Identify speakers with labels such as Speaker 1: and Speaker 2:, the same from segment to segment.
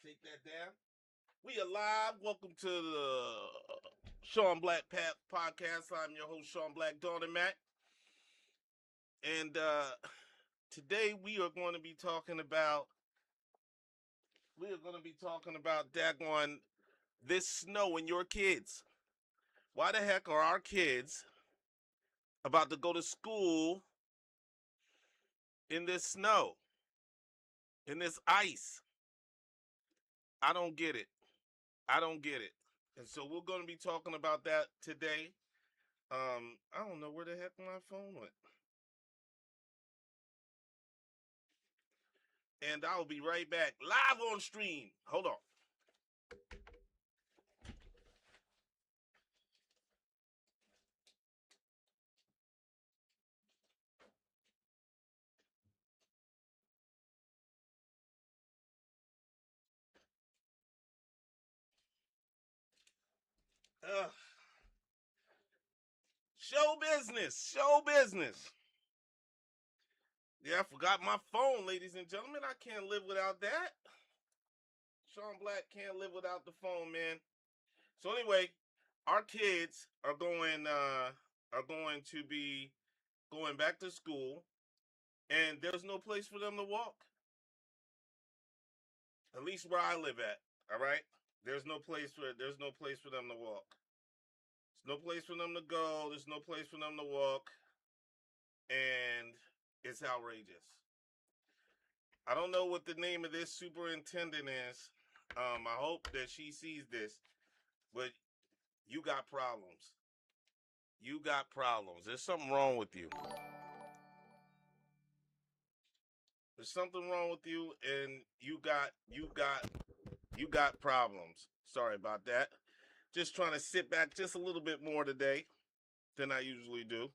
Speaker 1: Take that down. We are live. Welcome to the Shon Black podcast. I'm your host, Shon Black, Dawn and Matt. And today we are going to be talking about daggone this snow and your kids. Why the heck are our kids about to go to school in this snow, in this ice? I don't get it. And so we're going to be talking about that today. I don't know where the heck my phone went. And I'll be right back live on stream. Hold on. Ugh. Show business. Yeah, I forgot my phone, ladies and gentlemen. I can't live without that. Shon Black can't live without the phone, man. So anyway, our kids are going to be going back to school, and there's no place for them to walk. At least where I live at. All right, there's no place for them to walk. There's no place for them to go. There's no place for them to walk, and it's outrageous. I don't know what the name of this superintendent is. I hope that she sees this, but you got problems. There's something wrong with you. There's something wrong with you, and you got problems. Sorry about that. Just trying to sit back just a little bit more today than I usually do.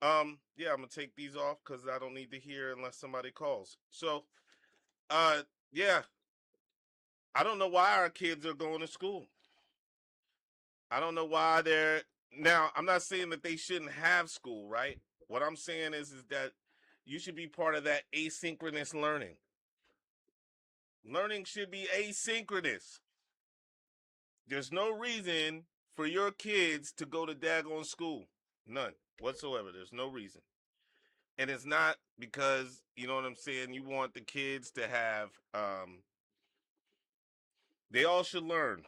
Speaker 1: Yeah, I'm gonna take these off because I don't need to hear unless somebody calls. So, yeah, I don't know why our kids are going to school. I don't know why they're now. I'm not saying that they shouldn't have school, right? What I'm saying is that you should be part of that asynchronous learning. Learning should be asynchronous. There's no reason for your kids to go to daggone school. None whatsoever. There's no reason. And it's not because, you know what I'm saying, you want the kids to have, they all should learn.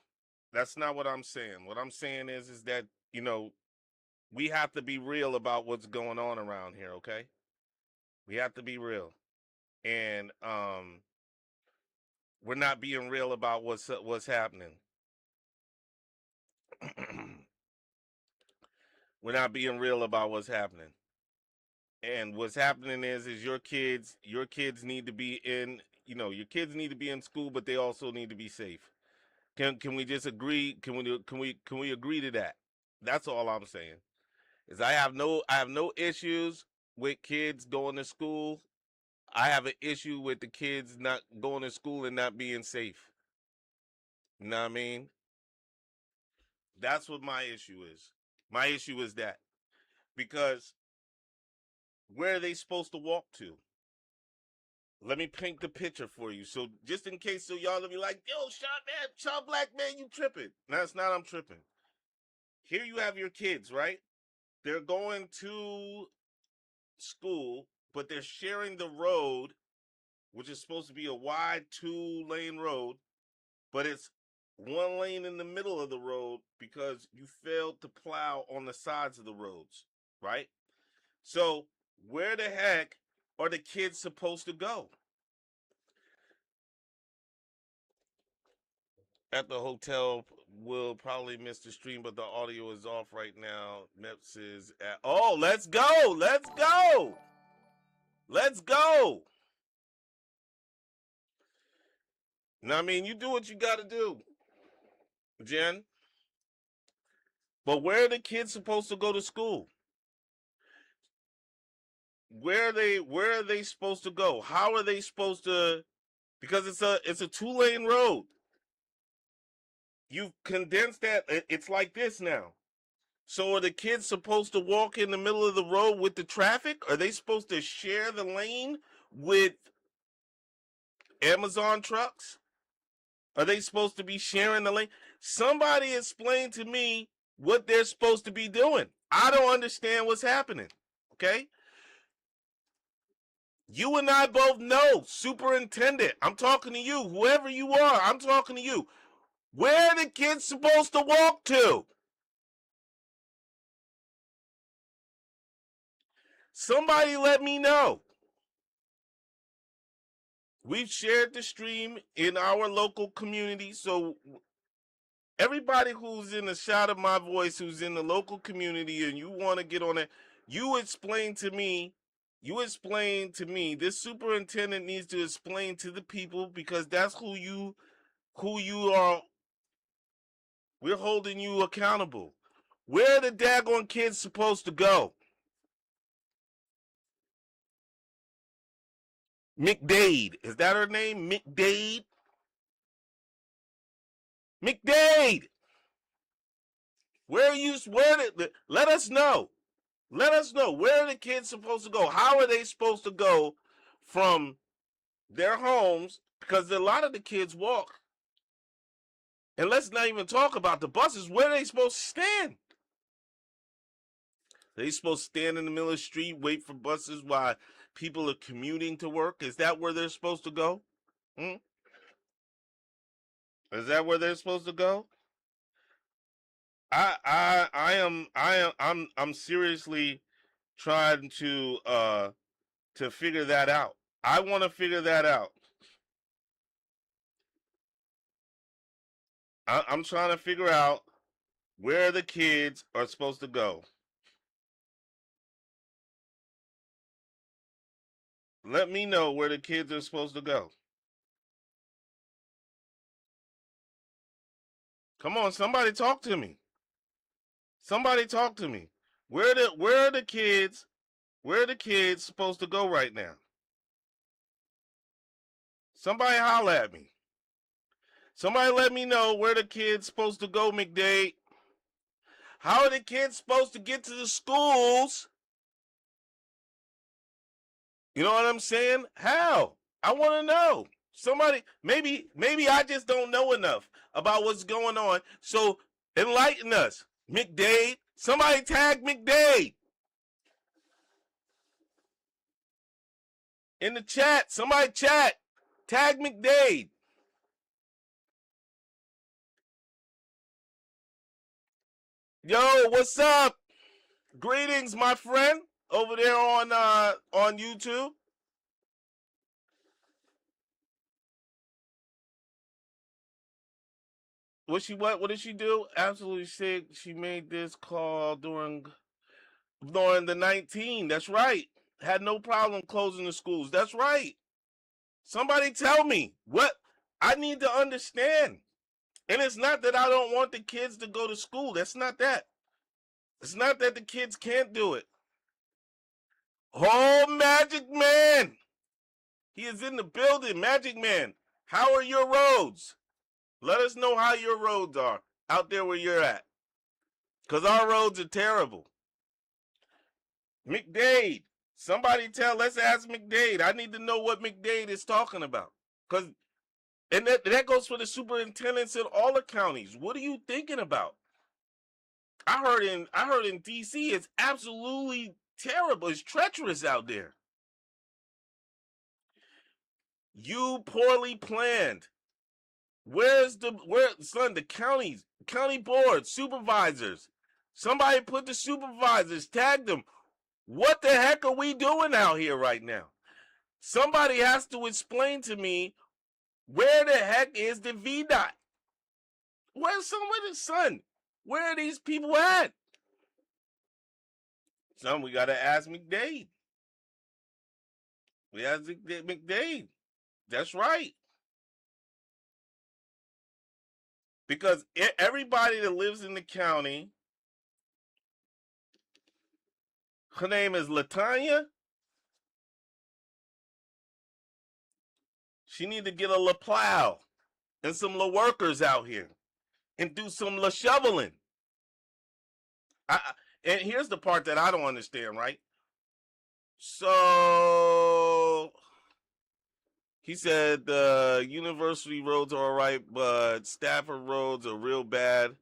Speaker 1: That's not what I'm saying. What I'm saying is that, we have to be real about what's going on around here, okay? We have to be real. And we're not being real about what's happening. We're not being real about what's happening. And what's happening is your kids need to be in, your kids need to be in school, but they also need to be safe. Can we just agree? Can we agree to that? That's all I'm saying. Is I have no issues with kids going to school. I have an issue with the kids not going to school and not being safe. You know what I mean? That's what my issue is. My issue is that because where are they supposed to walk to? Let me paint the picture for you. So just in case, so y'all will be like, yo, Shon Black man, you tripping. That's not, I'm tripping. Here you have your kids, right? They're going to school, but they're sharing the road, which is supposed to be a wide 2-lane road, but it's 1 lane in the middle of the road because you failed to plow on the sides of the roads, right? So where the heck are the kids supposed to go? At the hotel, will probably miss the stream, but the audio is off right now. Neps is at. Oh, let's go! Now, I mean, you do what you got to do, Jen. But where are the kids supposed to go to school? Where are they supposed to go? How are they supposed to? Because it's a 2-lane road. You've condensed that. It's like this now. So are the kids supposed to walk in the middle of the road with the traffic? Are they supposed to share the lane with Amazon trucks? Are they supposed to be sharing the link? Somebody explain to me what they're supposed to be doing. I don't understand what's happening. Okay? You and I both know, superintendent. I'm talking to you. Whoever you are, I'm talking to you. Where are the kids supposed to walk to? Somebody let me know. We've shared the stream in our local community, so everybody who's in the shot of my voice, who's in the local community, and you want to get on it, you explain to me. You explain to me. This superintendent needs to explain to the people because that's who you are. We're holding you accountable. Where are the daggone kids supposed to go? McDade. Is that her name? McDade? McDade! Where are you? Let us know. Let us know. Where are the kids supposed to go? How are they supposed to go from their homes? Because a lot of the kids walk. And let's not even talk about the buses. Where are they supposed to stand? They supposed to stand in the middle of the street, wait for buses while people are commuting to work? Is that where they're supposed to go? Hmm? Is that where they're supposed to go? I'm seriously trying to figure that out. I want to figure that out. I'm trying to figure out where the kids are supposed to go. Let me know where the kids are supposed to go. Come on, somebody talk to me. Somebody talk to me. Where are the kids supposed to go right now? Somebody holler at me. Somebody let me know where the kids supposed to go, McDade. How are the kids supposed to get to the schools? You know what I'm saying? How? I want to know. Somebody, maybe I just don't know enough about what's going on. So enlighten us, McDade. Somebody tag McDade in the chat. Somebody chat. Tag McDade. Yo, what's up? Greetings, my friend, over there on YouTube. What did she do? Absolutely sick. She made this call during the 19. That's right. Had no problem closing the schools. That's right. Somebody tell me what I need to understand. And it's not that I don't want the kids to go to school. That's not that. It's not that the kids can't do it. Oh, Magic Man. He is in the building. Magic Man, how are your roads? Let us know how your roads are out there where you're at. Because our roads are terrible. McDade. Let's ask McDade. I need to know what McDade is talking about. Because and that goes for the superintendents in all the counties. What are you thinking about? I heard in DC it's absolutely terrible. It's treacherous out there. You poorly planned. The county board, supervisors. Somebody put the supervisors, tag them. What the heck are we doing out here right now? Somebody has to explain to me where the heck is the VDOT? Where's somebody's son? Where are these people at? We gotta ask McDade. We ask McDade. That's right. Because everybody that lives in the county, her name is Latanya. She need to get a la plow and some la workers out here and do some la shoveling. And here's the part that I don't understand, right? So He said the university roads are all right, but Stafford roads are real bad.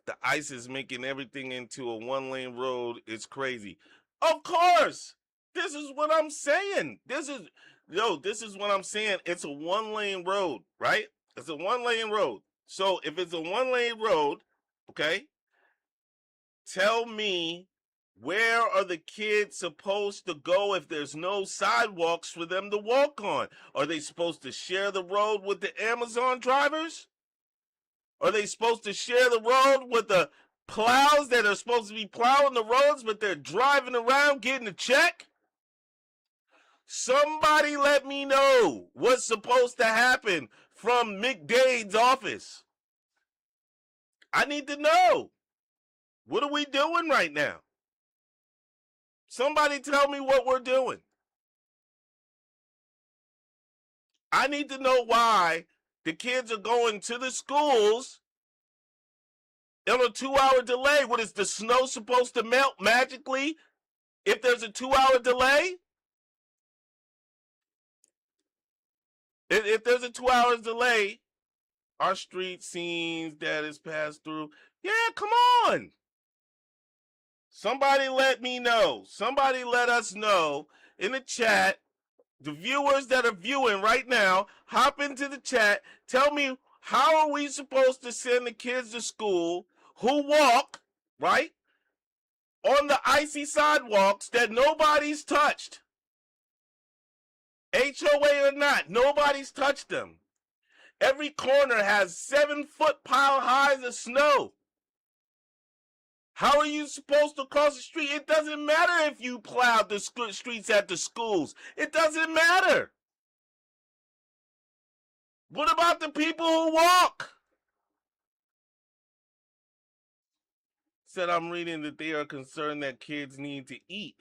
Speaker 1: The ice is making everything into a one-lane road. It's crazy. Of course. This is what I'm saying. This is what I'm saying. It's a one-lane road, right? It's a one-lane road. So if it's a one-lane road, okay, tell me, where are the kids supposed to go if there's no sidewalks for them to walk on? Are they supposed to share the road with the Amazon drivers? Are they supposed to share the road with the plows that are supposed to be plowing the roads, but they're driving around getting a check? Somebody let me know what's supposed to happen from McDade's office. I need to know. What are we doing right now? Somebody tell me what we're doing. I need to know why the kids are going to the schools on a 2-hour delay. What, is the snow supposed to melt magically if there's a 2-hour delay? If there's a 2 hours delay, our street scenes that is passed through. Yeah, come on. Somebody let me know. Somebody let us know in the chat. The viewers that are viewing right now, hop into the chat. Tell me, how are we supposed to send the kids to school who walk, right, on the icy sidewalks that nobody's touched? HOA or not, nobody's touched them. Every corner has 7-foot pile highs of snow. How are you supposed to cross the street? It doesn't matter if you plowed the streets at the schools. It doesn't matter. What about the people who walk? Said, I'm reading that they are concerned that kids need to eat.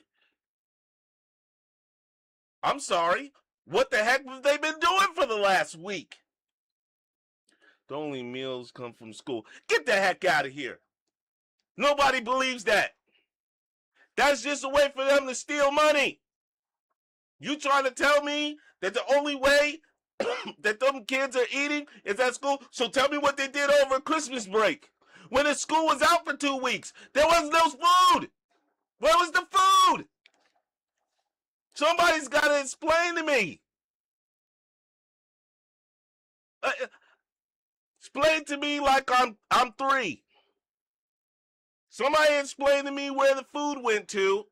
Speaker 1: I'm sorry. What the heck have they been doing for the last week? The only meals come from school. Get the heck out of here. Nobody believes that. That's just a way for them to steal money. You trying to tell me that the only way that them kids are eating is at school? So tell me what they did over Christmas break. When the school was out for 2 weeks, there was no food. Where was the food? Somebody's got to explain to me. Explain to me like I'm 3. Somebody explain to me where the food went to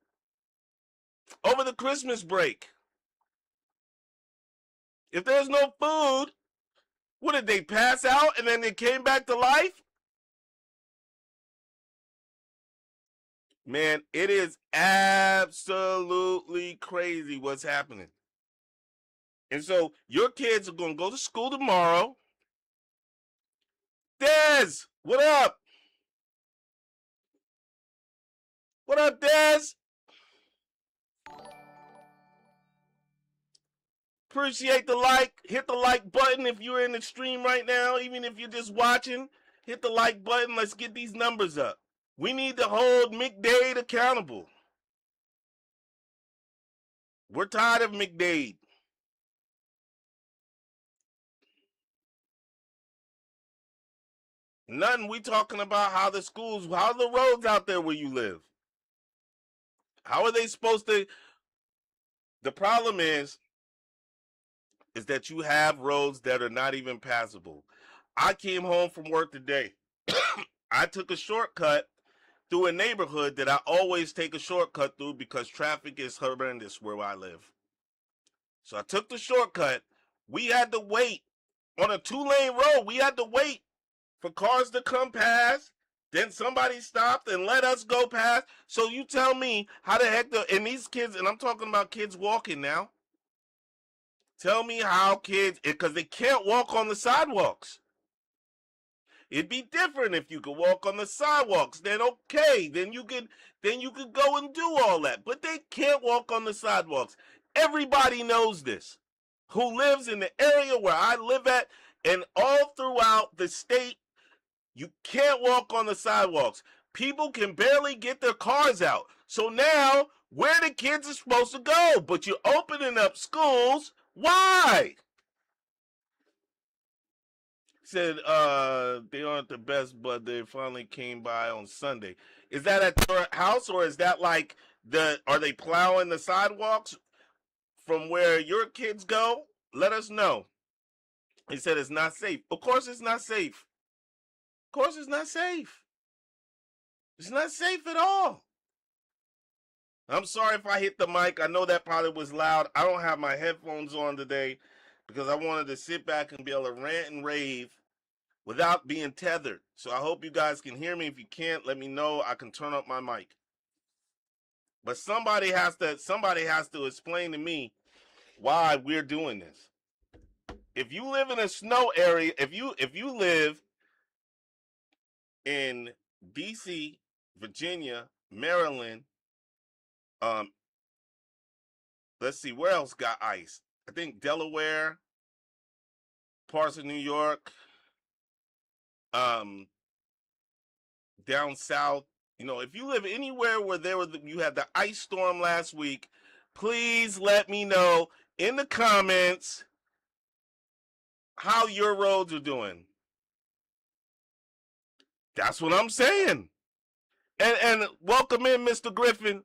Speaker 1: over the Christmas break. If there's no food, what, did they pass out and then they came back to life? Man, it is absolutely crazy what's happening. And so your kids are going to go to school tomorrow. Dez, what up? What up, Dez? Appreciate the like. Hit the like button if you're in the stream right now. Even if you're just watching, hit the like button. Let's get these numbers up. We need to hold McDade accountable. We're tired of McDade. Nothing. We talking about how the schools, how are the roads out there where you live? How are they supposed to? The problem is that you have roads that are not even passable. I came home from work today. I took a shortcut through a neighborhood that I always take a shortcut through because traffic is horrendous where I live. So I took the shortcut. We had to wait on a 2-lane road. We had to wait for cars to come past. Then somebody stopped and let us go past. So you tell me how the heck and these kids, and I'm talking about kids walking now. Tell me how kids, because they can't walk on the sidewalks. It'd be different if you could walk on the sidewalks. Then okay, then you could go and do all that. But they can't walk on the sidewalks. Everybody knows this. Who lives in the area where I live at, and all throughout the state, you can't walk on the sidewalks. People can barely get their cars out. So now, where the kids are supposed to go? But you're opening up schools. Why? Said they aren't the best, but they finally came by on Sunday. Is that at your house, or is that like are they plowing the sidewalks from where your kids go? Let us know. He said it's not safe. Of course it's not safe. Of course it's not safe. It's not safe at all. I'm sorry if I hit the mic. I know that probably was loud. I don't have my headphones on today because I wanted to sit back and be able to rant and rave without being tethered. So I hope you guys can hear me. If you can't, let me know. I can turn up my mic. But somebody has to explain to me why we're doing this. If you live in a snow area, if you live in DC, Virginia, Maryland, um, let's see, where else got ice? I think Delaware, parts of New York, um, down south. If you live anywhere where you had the ice storm last week, please let me know in the comments how your roads are doing. That's what I'm saying. And welcome in, Mr. Griffin.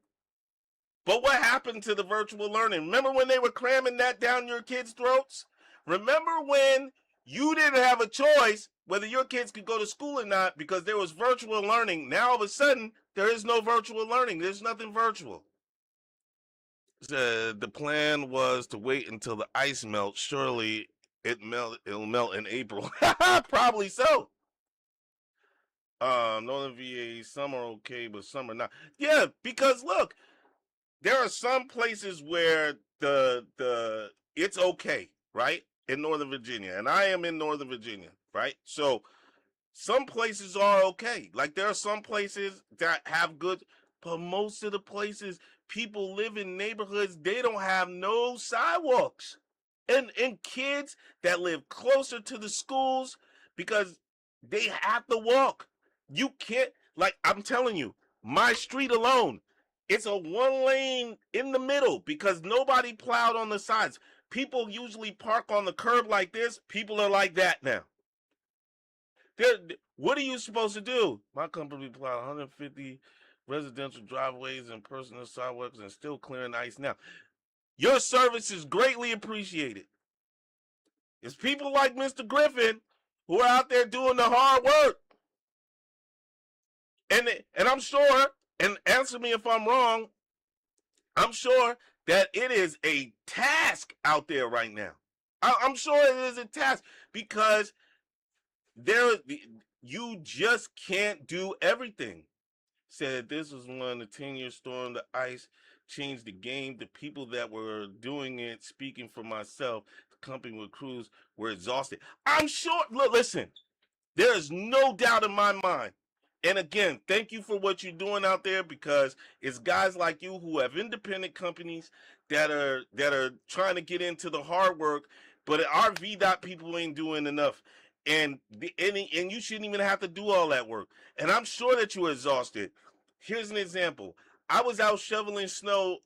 Speaker 1: But what happened to the virtual learning? Remember when they were cramming that down your kids' throats? Remember when you didn't have a choice whether your kids could go to school or not because there was virtual learning? Now all of a sudden, there is no virtual learning. There's nothing virtual. The plan was to wait until the ice melts. Surely it'll melt in April. Probably so. Northern VA, some are okay, but some are not. Yeah, because look, there are some places where the it's okay, right? In Northern Virginia, and I am in Northern Virginia, right? So some places are okay. Like there are some places that have good, but most of the places people live in neighborhoods, they don't have no sidewalks. And kids that live closer to the schools because they have to walk. You can't, like I'm telling you, my street alone, it's a one lane in the middle because nobody plowed on the sides. People usually park on the curb like this. People are like that now. They're, what are you supposed to do? My company plowed 150 residential driveways and personal sidewalks and still clearing ice now. Your service is greatly appreciated. It's people like Mr. Griffin who are out there doing the hard work. And I'm sure, and answer me if I'm wrong, I'm sure that it is a task out there right now. I'm sure it is a task because there you just can't do everything. Said this was one the 10-year storm, the ice changed the game. The people that were doing it, speaking for myself, the company with crews were exhausted. I'm sure, look, listen, there is no doubt in my mind. And again, thank you for what you're doing out there because it's guys like you who have independent companies that are trying to get into the hard work, but our VDOT people ain't doing enough. And you shouldn't even have to do all that work. And I'm sure that you're exhausted. Here's an example. I was out shoveling snow.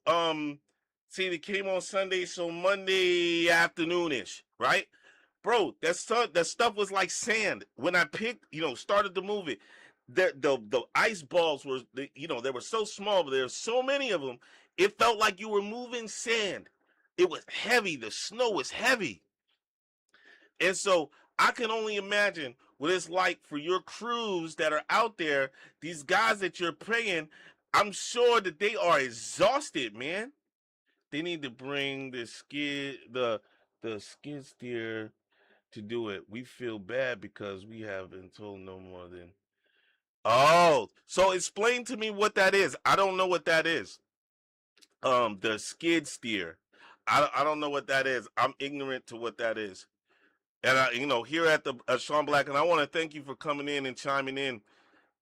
Speaker 1: See, it came on Sunday, so Monday afternoonish, right? Bro, that stuff was like sand. When I started to move it, the ice balls were, they were so small, but there were so many of them. It felt like you were moving sand. It was heavy. The snow was heavy, and so I can only imagine what it's like for your crews that are out there. These guys that you're paying, I'm sure that they are exhausted, man. They need to bring the skid steer to do it. We feel bad because we have been told no more than. Oh, so explain to me what that is. I don't know what that is. The skid steer. I don't know what that is. I'm ignorant to what that is. And here at the Shon Black, and I want to thank you for coming in and chiming in.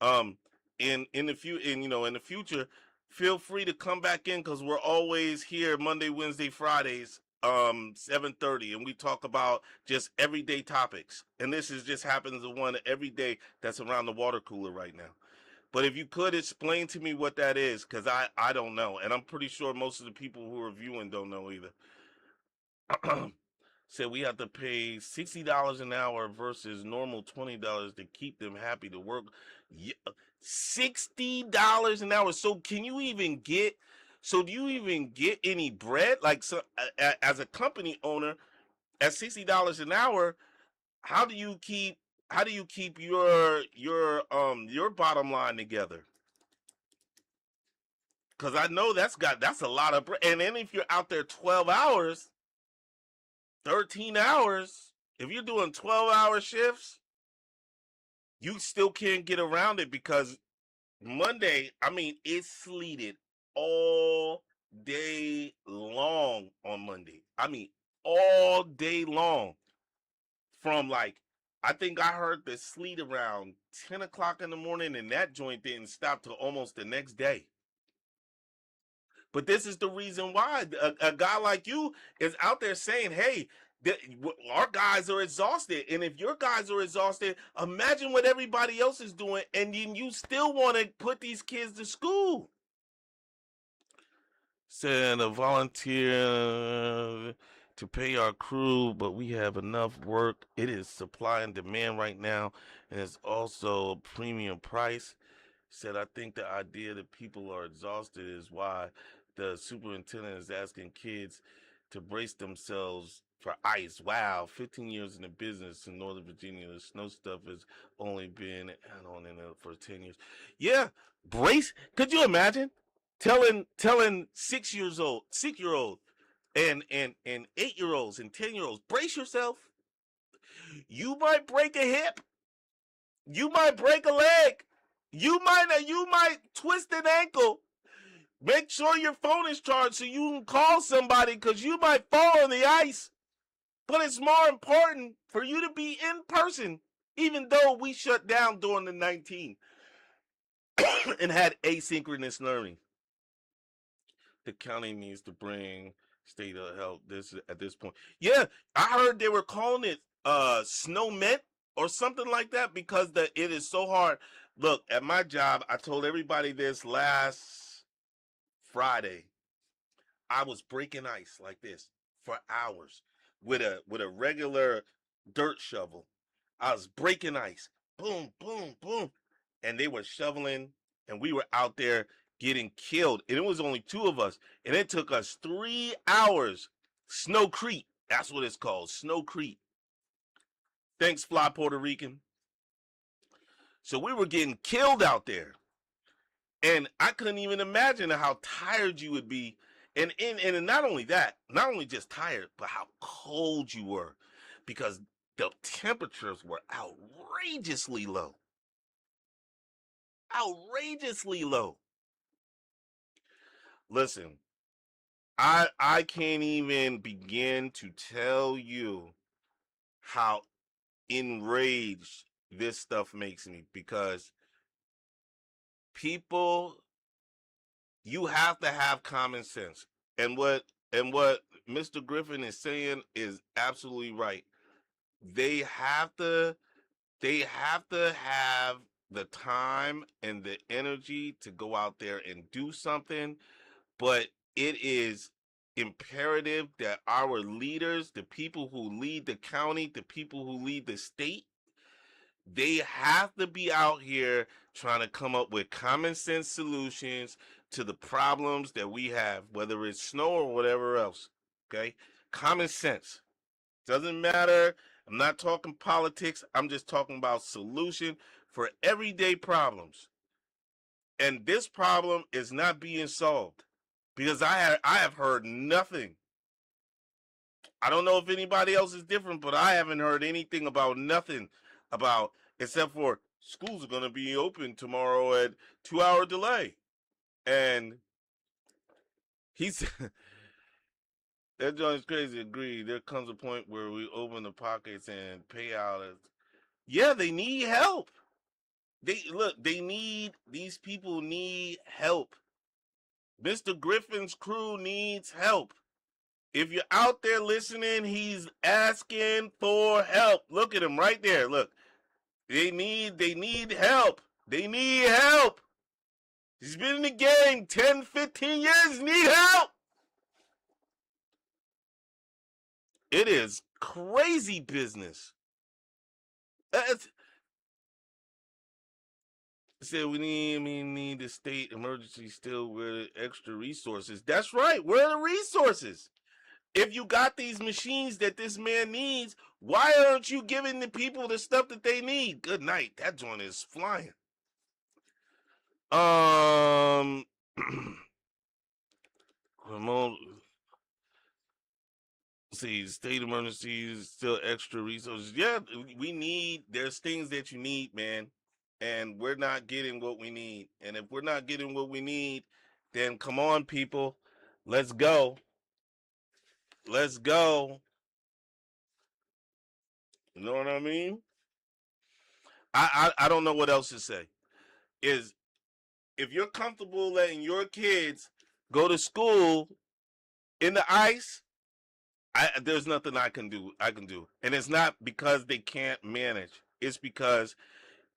Speaker 1: Um, in the future, feel free to come back in because we're always here Monday, Wednesday, Fridays, 7:30, and we talk about just everyday topics. And this is just happens to one every day that's around the water cooler right now. But if you could explain to me what that is, because I don't know, and I'm pretty sure most of the people who are viewing don't know either. Said we have to pay $60 an hour versus normal $20 to keep them happy to work. Yeah, $60 an hour. So can you even get? So do you even get any bread? Like, so as a company owner, at $60 an hour, how do you keep? How do you keep your bottom line together? Because I know that's a lot of bread. And then if you're out there 12 hours, 13 hours, if you're doing 12-hour shifts, you still can't get around it because Monday, I mean, it sleeted all day long on Monday. I mean, all day long. From like, I think I heard the sleet around 10 o'clock in the morning, and that joint didn't stop till almost the next day. But this is the reason why a guy like you is out there saying, hey, our guys are exhausted. And if your guys are exhausted, imagine what everybody else is doing. And then you still want to put these kids to school. Said a volunteer to pay our crew, but we have enough work. It is supply and demand right now. And it's also a premium price. Said, I think the idea that people are exhausted is why the superintendent is asking kids to brace themselves for ice. Wow, 15 years in the business in Northern Virginia, the snow stuff has only been on in it for 10 years. Yeah, brace. Could you imagine telling 6 year old and 8 year olds and 10 year olds, brace yourself. You might break a hip. You might break a leg. You might twist an ankle. Make sure your phone is charged so you can call somebody because you might fall on the ice. But it's more important for you to be in person, even though we shut down during the 19 and had asynchronous learning. The county needs to bring state of health this at this point. Yeah, I heard they were calling it snow mint or something like that because it is so hard. Look, at my job, I told everybody this last Friday. I was breaking ice like this for hours with a regular dirt shovel. I was breaking ice. Boom, boom, boom. And they were shoveling and we were out there getting killed. And it was only two of us. And it took us 3 hours. Snowcrete. That's what it's called. Snowcrete. Thanks, Fly Puerto Rican. So we were getting killed out there. And I couldn't even imagine how tired you would be. And not only that, not only just tired, but how cold you were. Because the temperatures were outrageously low. Outrageously low. Listen, I can't even begin to tell you how enraged this stuff makes me because people, you have to have common sense. And what Mr. Griffin is saying is absolutely right. They have to have the time and the energy to go out there and do something, but it is imperative that our leaders, the people who lead the county, the people who lead the state, they have to be out here trying to come up with common sense solutions to the problems that we have, whether it's snow or whatever else. Okay? Common sense. Doesn't matter. I'm not talking politics. I'm just talking about solution for everyday problems. And this problem is not being solved because I have heard nothing. I don't know if anybody else is different, but I haven't heard anything about nothing about except for schools are going to be open tomorrow at 2 hour delay. And he's that joint's crazy. Agreed. There comes a point where we open the pockets and pay out. Yeah, they need help. These people need help. Mr. Griffin's crew needs help. If you're out there listening, he's asking for help. Look at him right there. Look. They need help. They need help. He's been in the game 10, 15 years, need help. It is Crazy business. That's, said we need the state emergency still with extra resources. That's right. Where are the resources? If you got these machines that this man needs, why aren't you giving the people the stuff that they need? Good night. That joint is flying. Um, remote. See, state emergencies, still extra resources. Yeah, we need. There's things that you need, man, and we're not getting what we need. And if we're not getting what we need, then come on, people, let's go. Let's go. You know what I mean? I don't know what else to say. Is if you're comfortable letting your kids go to school in the ice, there's nothing I can do, and it's not because they can't manage. It's because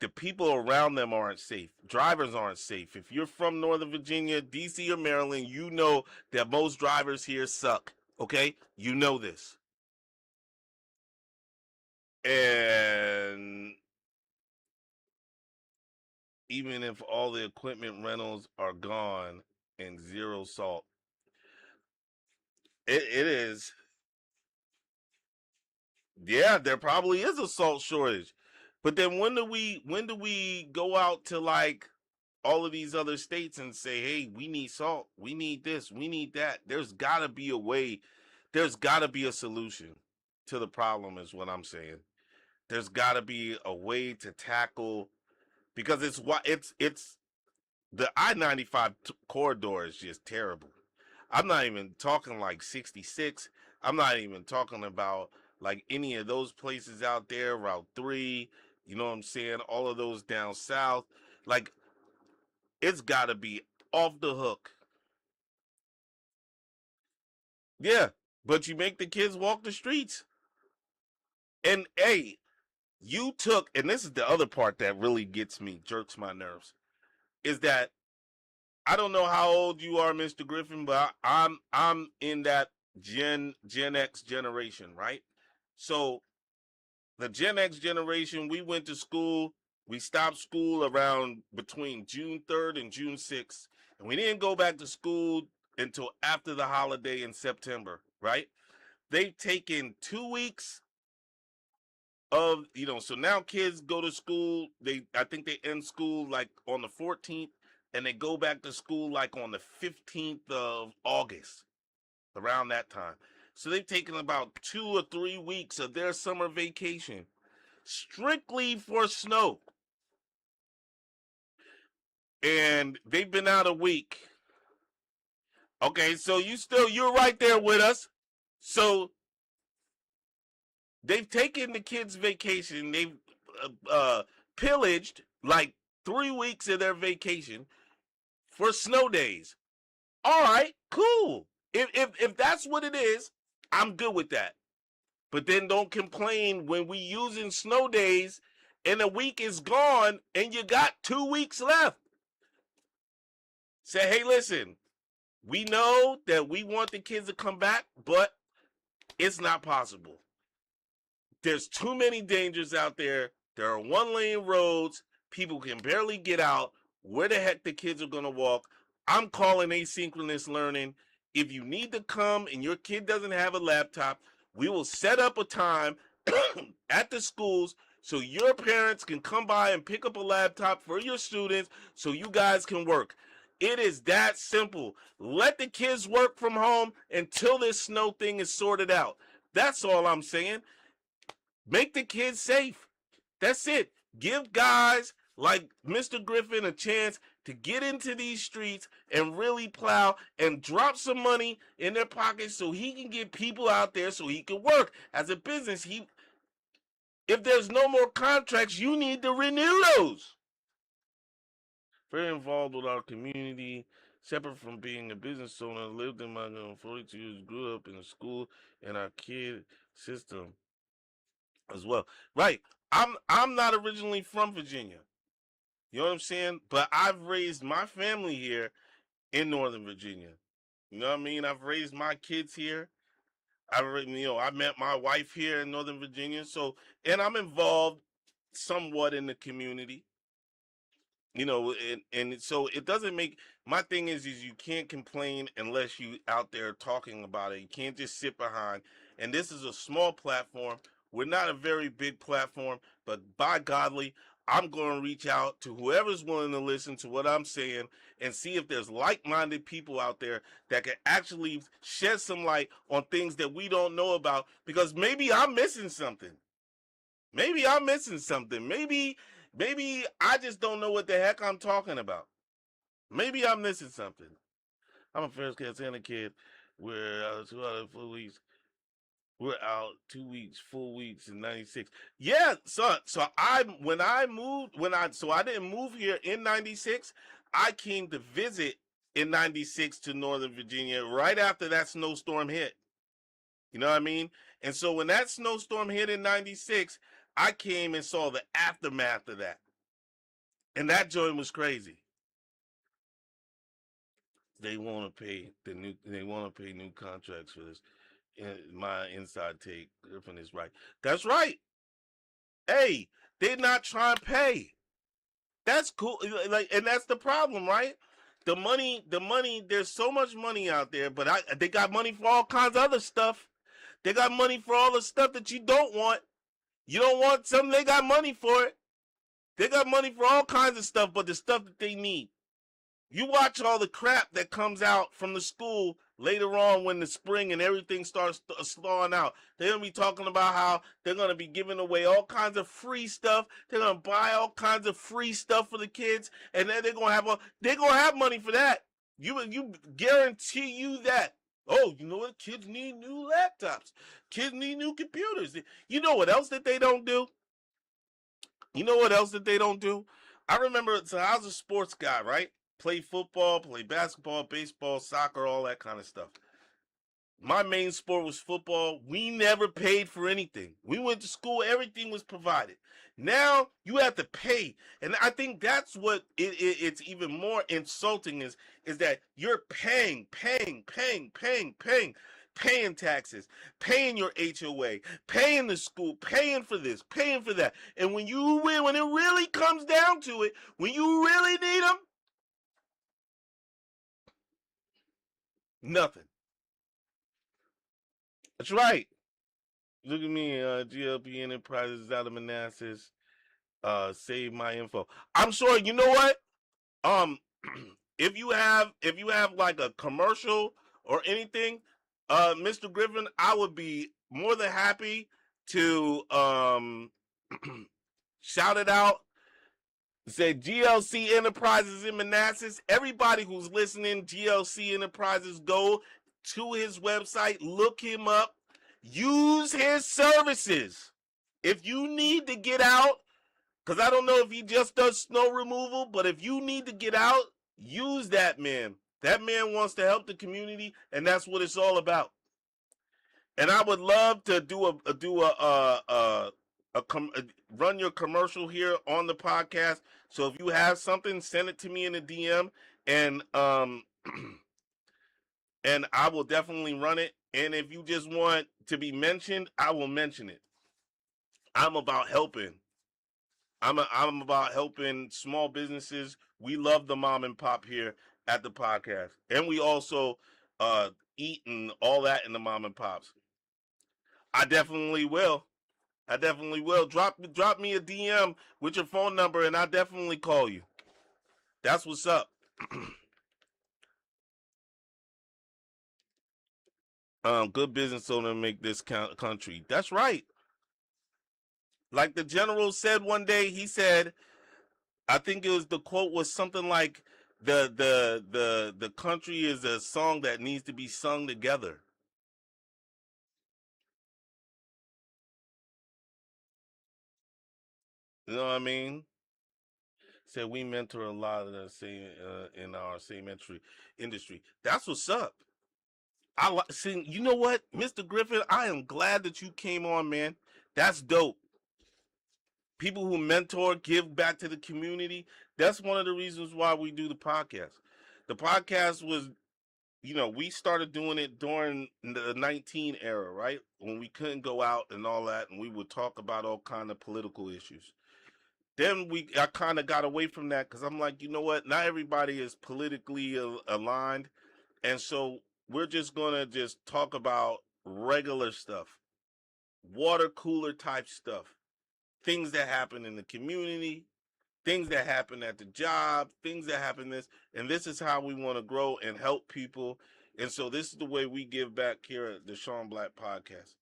Speaker 1: the people around them aren't safe. Drivers aren't safe. If you're from Northern Virginia, DC, or Maryland, you know that most drivers here suck. Okay, you know this, and even if all the equipment rentals are gone and zero salt, it is. Yeah, there probably is a salt shortage. But then when do we go out to like all of these other states and say, "Hey, we need salt. We need this. We need that." There's got to be a way. There's got to be a solution to the problem is what I'm saying. There's got to be a way to tackle because it's the I-95 corridor is just terrible. I'm not even talking like 66. I'm not even talking about like any of those places out there, Route 3, you know what I'm saying? All of those down south. Like, it's got to be off the hook. Yeah, but you make the kids walk the streets. And hey, you took, and this is the other part that really gets me, jerks my nerves, is that I don't know how old you are, Mr. Griffin, but I'm in that Gen X generation, right? So the Gen X generation, we went to school. We stopped school around between June 3rd and June 6th, and we didn't go back to school until after the holiday in September, right? They've taken 2 weeks of, so now kids go to school. I think they end school like on the 14th, and they go back to school like on the 15th of August, around that time. So they've taken about 2 or 3 weeks of their summer vacation strictly for snow. And they've been out a week. Okay, so you're right there with us. So they've taken the kids' vacation. They've pillaged like 3 weeks of their vacation for snow days. All right, cool. If that's what it is, I'm good with that. But then don't complain when we using snow days and a week is gone and you got 2 weeks left. Say, hey, listen, we know that we want the kids to come back, but it's not possible. There's too many dangers out there. There are one lane roads. People can barely get out. Where the heck the kids are going to walk? I'm calling asynchronous learning. If you need to come and your kid doesn't have a laptop, we will set up a time at the schools so your parents can come by and pick up a laptop for your students so you guys can work. It is that simple. Let the kids work from home until this snow thing is sorted out. That's all I'm saying. Make the kids safe. That's it. Give guys like Mr. Griffin a chance to get into these streets and really plow and drop some money in their pockets so he can get people out there so he can work as a business. If there's no more contracts, you need to renew those. Very involved with our community, separate from being a business owner, lived in my 42 years, grew up in a school and our kid system as well. Right. I'm not originally from Virginia. You know what I'm saying? But I've raised my family here in Northern Virginia. You know what I mean? I've raised my kids here. I met my wife here in Northern Virginia, so and I'm involved somewhat in the community. And so it doesn't make my thing is you can't complain unless you out there talking about it. You can't just sit behind. And this is a small platform. We're not a very big platform, but by godly, I'm going to reach out to whoever's willing to listen to what I'm saying and see if there's like-minded people out there that can actually shed some light on things that we don't know about, because maybe I'm missing something. Maybe I'm missing something. Maybe I just don't know what the heck I'm talking about. Maybe I'm missing something. I'm a first class Santa kid. We're out 2 weeks. We're out 2 weeks, full weeks in '96. Yeah, son. So I didn't move here in '96. I came to visit in '96 to Northern Virginia right after that snowstorm hit. You know what I mean? And so when that snowstorm hit in '96, I came and saw the aftermath of that. And that joint was crazy. They want to pay they want to pay new contracts for this. My inside take, Griffin is right. That's right. Hey, they're not trying to pay. That's cool. And that's the problem, right? The money, there's so much money out there, but they got money for all kinds of other stuff. They got money for all the stuff that you don't want. You don't want something, they got money for it. They got money for all kinds of stuff, but the stuff that they need. You watch all the crap that comes out from the school later on when the spring and everything starts slowing out. They're going to be talking about how they're going to be giving away all kinds of free stuff. They're going to buy all kinds of free stuff for the kids, and then they're going to have money for that. You guarantee you that. Oh, you know what? Kids need new laptops. Kids need new computers. You know what else that they don't do? You know what else that they don't do? I remember, so I was a sports guy, right? Play football, play basketball, baseball, soccer, all that kind of stuff. My main sport was football. We never paid for anything. We went to school, everything was provided. Now you have to pay. And I think that's what it's even more insulting is that you're paying taxes, paying your HOA, paying the school, paying for this, paying for that. And when it really comes down to it, when you really need them, nothing. That's right. Look at me, GLP Enterprises out of Manassas. Save my info. I'm sure. You know what? Um, if you have like a commercial or anything, Mr. Griffin, I would be more than happy to shout it out. Say GLC Enterprises in Manassas. Everybody who's listening, GLC Enterprises, go to his website, look him up, use his services. If you need to get out, because I don't know if he just does snow removal, but if you need to get out, use that man. That man wants to help the community, and that's what it's all about. And I would love to run your commercial here on the podcast. So if you have something, send it to me in a DM, and and I will definitely run it. And if you just want to be mentioned, I will mention it. I'm about helping. I'm about helping small businesses. We love the mom and pop here at the podcast, and we also eat and all that in the mom and pops. I definitely will. I definitely will. Drop me a DM with your phone number, and I definitely call you. That's what's up. Good business owner make this country. That's right. Like the general said one day, he said, I think the quote was something like, the country is a song that needs to be sung together. You know what I mean? Said we mentor a lot of the same in our same industry. That's what's up. See. You know what, Mr. Griffin? I am glad that you came on, man. That's dope. People who mentor, give back to the community. That's one of the reasons why we do the podcast. The podcast was we started doing it during the 19 era, right? When we couldn't go out and all that, and we would talk about all kind of political issues. Then I kind of got away from that because I'm like, you know what? Not everybody is politically aligned, and so we're just gonna just talk about regular stuff, water cooler type stuff, things that happen in the community, things that happen at the job, things that happen this, and this is how we want to grow and help people. And so this is the way we give back here at the Shon Black Podcast.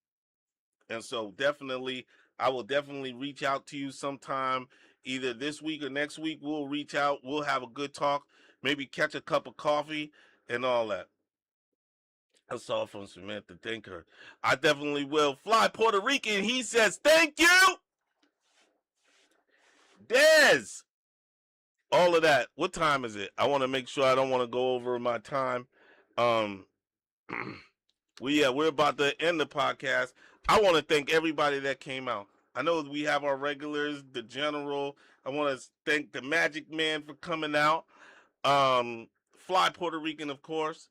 Speaker 1: And so definitely, I will definitely reach out to you sometime, either this week or next week. We'll reach out. We'll have a good talk. Maybe catch a cup of coffee and all that. That's all from Samantha Thinker. I definitely will. Fly Puerto Rican. He says, thank you, Dez. All of that. What time is it? I want to make sure I don't want to go over my time. Um, we're about to end the podcast. I want to thank everybody that came out. I know we have our regulars, the general. I want to thank the Magic Man for coming out. Fly Puerto Rican, of course.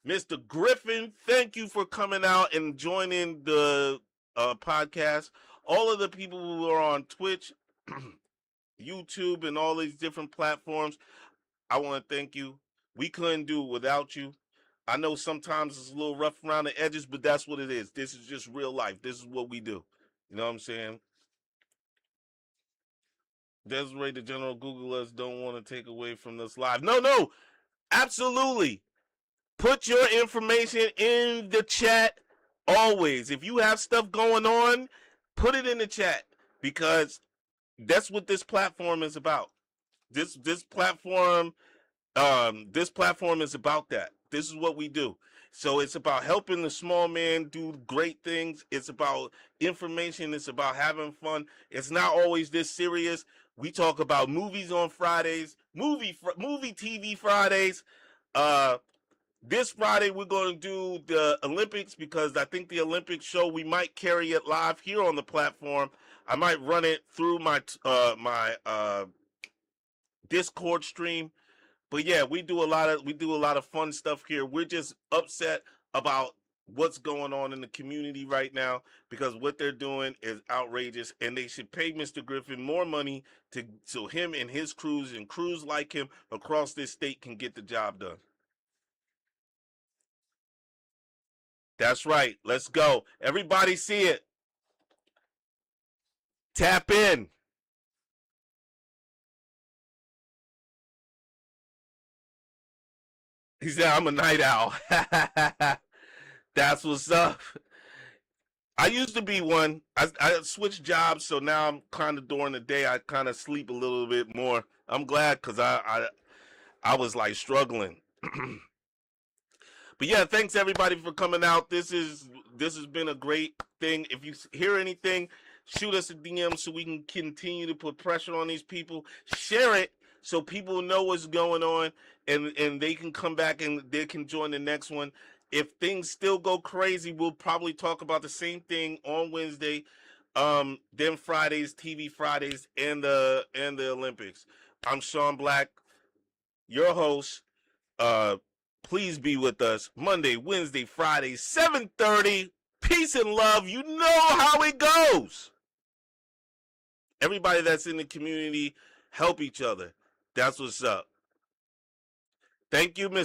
Speaker 1: Mr. Griffin, thank you for coming out and joining the podcast. All of the people who are on Twitch, YouTube, and all these different platforms, I want to thank you. We couldn't do it without you. I know sometimes it's a little rough around the edges, but that's what it is. This is just real life. This is what we do. You know what I'm saying? Desiree, the general Google us, don't want to take away from this live. No, absolutely. Put your information in the chat always. If you have stuff going on, put it in the chat because that's what this platform is about. This platform is about that. This is what we do. So it's about helping the small man do great things. It's about information. It's about having fun. It's not always this serious. We talk about movies on Fridays, movie TV Fridays. This Friday we're going to do the Olympics because I think the Olympics show we might carry it live here on the platform. I might run it through my Discord stream. But yeah, we do a lot of fun stuff here. We're just upset about what's going on in the community right now because what they're doing is outrageous, and they should pay Mr. Griffin more money so him and his crews and crews like him across this state can get the job done. That's right. Let's go. Everybody see it. Tap in. He said, I'm a night owl. That's what's up. I used to be one. I switched jobs, so now I'm kind of during the day. I kind of sleep a little bit more. I'm glad because I was like struggling. But yeah, thanks everybody for coming out. This has been a great thing. If you hear anything, shoot us a DM so we can continue to put pressure on these people. Share it so people know what's going on and they can come back and they can join the next one. If things still go crazy, we'll probably talk about the same thing on Wednesday. Then Fridays, TV Fridays, and the Olympics. I'm Shon Black, your host. Uh, please be with us Monday, Wednesday, Friday, 7:30. Peace and love. You know how it goes. Everybody that's in the community, help each other. That's what's up. Thank you, Mr.